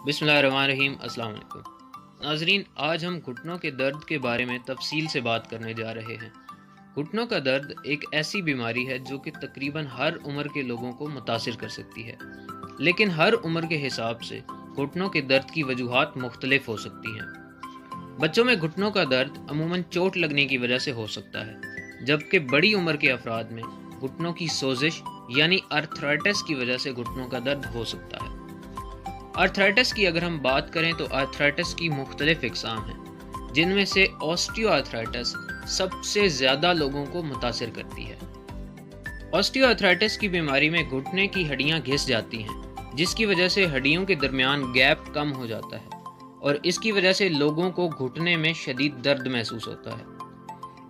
बिस्मिल्लाहिर्रहमानिर्रहीम। अस्सलाम वालेकुम नाजरीन, आज हम घुटनों के दर्द के बारे में तफसील से बात करने जा रहे हैं। घुटनों का दर्द एक ऐसी बीमारी है जो कि तकरीबन हर उम्र के लोगों को मुतासिर कर सकती है, लेकिन हर उम्र के हिसाब से घुटनों के दर्द की वजूहात मुख्तलिफ हो सकती हैं। बच्चों में घुटनों का दर्द अमूमन चोट लगने की वजह से हो सकता है, जबकि बड़ी उम्र के अफराद में घुटनों की सोजिश यानी आर्थराइटिस की वजह से घुटनों का दर्द हो सकता है। आर्थराइटिस की अगर हम बात करें तो आर्थराइटिस की मुख्तलिफ इकसाम हैं, जिनमें से ऑस्टियोआर्थराइटिस सबसे ज़्यादा लोगों को मुतासिर करती है। ऑस्टियोआर्थराइटिस की बीमारी में घुटने की हड्डियां घिस जाती हैं, जिसकी वजह से हड्डियों के दरमियान गैप कम हो जाता है और इसकी वजह से लोगों को घुटने में शदीद दर्द महसूस होता है।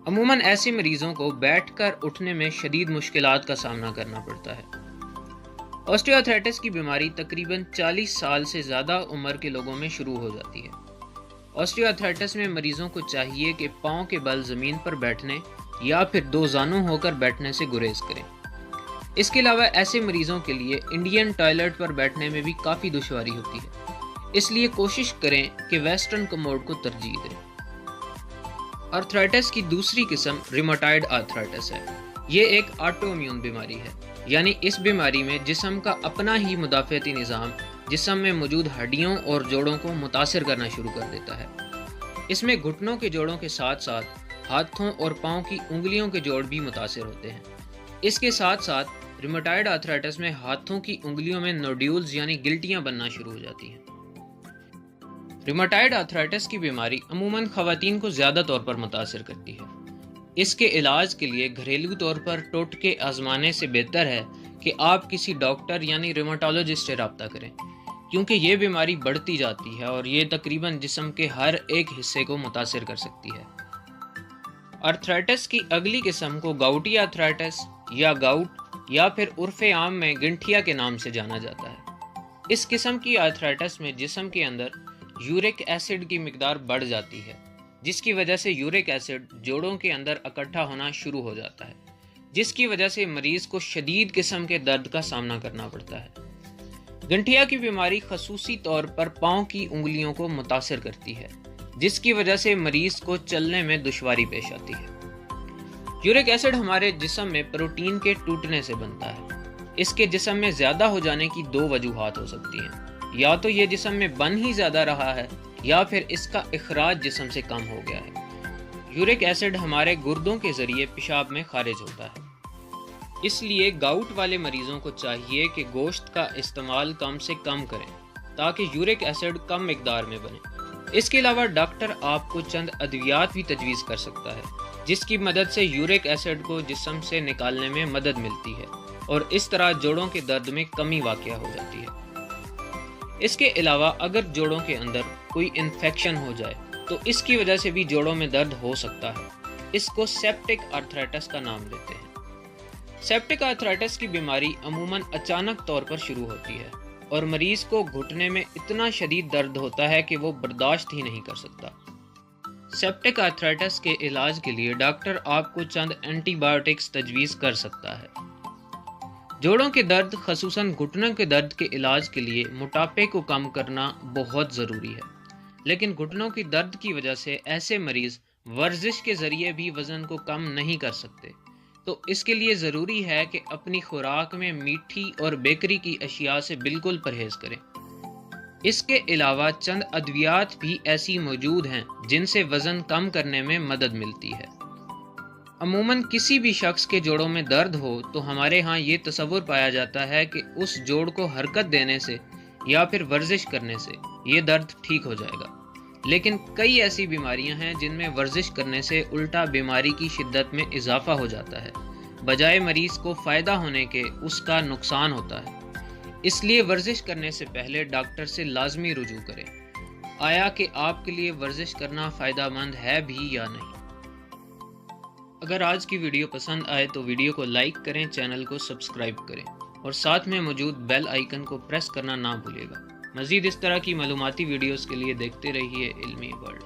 अमूमन ऐसे मरीजों को बैठकर उठने में शदीद मुश्किलात का सामना करना पड़ता है। ऑस्टियोआर्थराइटिस की बीमारी तकरीबन 40 साल से ज़्यादा उम्र के लोगों में शुरू हो जाती है। ऑस्टियोआर्थराइटिस में मरीजों को चाहिए कि पाँव के बल ज़मीन पर बैठने या फिर दो जानू होकर बैठने से गुरेज करें। इसके अलावा ऐसे मरीजों के लिए इंडियन टॉयलेट पर बैठने में भी काफ़ी दुश्वारी होती है, इसलिए कोशिश करें कि वेस्टर्न कमोड को तरजीह दें। आर्थराइटिस की दूसरी किस्म रिमेटॉइड आर्थराइटिस है। ये एक ऑटोइम्यून बीमारी है, यानी इस बीमारी में जिस्म का अपना ही मुदाफ़ती निज़ाम जिस्म में मौजूद हड्डियों और जोड़ों को मुतासिर करना शुरू कर देता है। इसमें घुटनों के जोड़ों के साथ साथ हाथों और पाँव की उंगलियों के जोड़ भी मुतासिर होते हैं। इसके साथ साथ रिमेटॉइड आर्थराइटिस में हाथों की उंगलियों में नोड्यूल्स यानी गिल्टियाँ बनना शुरू हो जाती हैं। रिमेटॉइड आर्थराइटिस की बीमारी अमूमन ख़वातीन को ज़्यादा तौर पर मुतासिर करती है। इसके इलाज के लिए घरेलू तौर पर टोटके आजमाने से बेहतर है कि आप किसी डॉक्टर यानी रिमेटोलॉजिस्ट से रब्ता करें, क्योंकि ये बीमारी बढ़ती जाती है और ये तकरीबन जिस्म के हर एक हिस्से को मुतासिर कर सकती है। आर्थराइटिस की अगली किस्म को गाउटी आर्थराइटिस या गाउट या फिर उर्फ़े आम में गिंठिया के नाम से जाना जाता है। इस किस्म की आर्थराइटिस में जिस्म के अंदर यूरिक एसिड की मिकदार बढ़ जाती है, जिसकी वजह से यूरिक एसिड जोड़ों के अंदर इकट्ठा होना शुरू हो जाता है, जिसकी वजह से मरीज़ को शदीद किस्म के दर्द का सामना करना पड़ता है। गंठिया की बीमारी खसूसी तौर पर पाँव की उंगलियों को मुतासिर करती है, जिसकी वजह से मरीज़ को चलने में दुश्वारी पेश आती है। यूरिक एसिड हमारे जिस्म में प्रोटीन के टूटने से बनता है। इसके जिस्म में ज़्यादा हो जाने की दो वजूहात हो सकती हैं, या तो ये जिस्म में बन ही ज़्यादा रहा है या फिर इसका इखराज जिस्म से कम हो गया है। यूरिक एसिड हमारे गुर्दों के ज़रिए पेशाब में खारिज होता है। इसलिए गाउट वाले मरीज़ों को चाहिए कि गोश्त का इस्तेमाल कम से कम करें ताकि यूरिक एसिड कम मिकदार में बने। इसके अलावा डॉक्टर आपको चंद अद्वियात भी तजवीज़ कर सकता है, जिसकी मदद से यूरिक एसिड को जिस्म से निकालने में मदद मिलती है और इस तरह जोड़ों के दर्द में कमी वाक़या हो जाती है। इसके अलावा अगर जोड़ों के अंदर कोई इन्फेक्शन हो जाए तो इसकी वजह से भी जोड़ों में दर्द हो सकता है। इसको सेप्टिक आर्थराइटिस का नाम देते हैं। सेप्टिक आर्थराइटिस की बीमारी अमूमन अचानक तौर पर शुरू होती है और मरीज़ को घुटने में इतना शदीद दर्द होता है कि वो बर्दाश्त ही नहीं कर सकता। सेप्टिक आर्थराइटिस के इलाज के लिए डॉक्टर आपको चंद एंटीबायोटिक्स तजवीज़ कर सकता है। जोड़ों के दर्द खसूसन घुटनों के दर्द के इलाज के लिए मोटापे को कम करना बहुत ज़रूरी है, लेकिन घुटनों की दर्द की वजह से ऐसे मरीज़ वर्जिश के ज़रिए भी वज़न को कम नहीं कर सकते, तो इसके लिए ज़रूरी है कि अपनी खुराक में मीठी और बेकरी की अशिया से बिल्कुल परहेज़ करें। इसके अलावा चंद अद्वियात भी ऐसी मौजूद हैं जिनसे वज़न कम करने में मदद मिलती है। अमूमन किसी भी शख्स के जोड़ों में दर्द हो तो हमारे यहाँ ये तसव्वुर पाया जाता है कि उस जोड़ को हरकत देने से या फिर वर्जिश करने से ये दर्द ठीक हो जाएगा, लेकिन कई ऐसी बीमारियां हैं जिनमें वर्जिश करने से उल्टा बीमारी की शिद्दत में इजाफा हो जाता है, बजाय मरीज़ को फ़ायदा होने के उसका नुकसान होता है। इसलिए वर्जिश करने से पहले डॉक्टर से लाजमी रुजू करें, आया कि आपके लिए वर्जिश करना फ़ायदेमंद है भी या नहीं। अगर आज की वीडियो पसंद आए तो वीडियो को लाइक करें, चैनल को सब्सक्राइब करें और साथ में मौजूद बेल आइकन को प्रेस करना ना भूलिएगा। मज़ीद इस तरह की मालूमाती वीडियोस के लिए देखते रहिए इल्मी वर्ल्ड।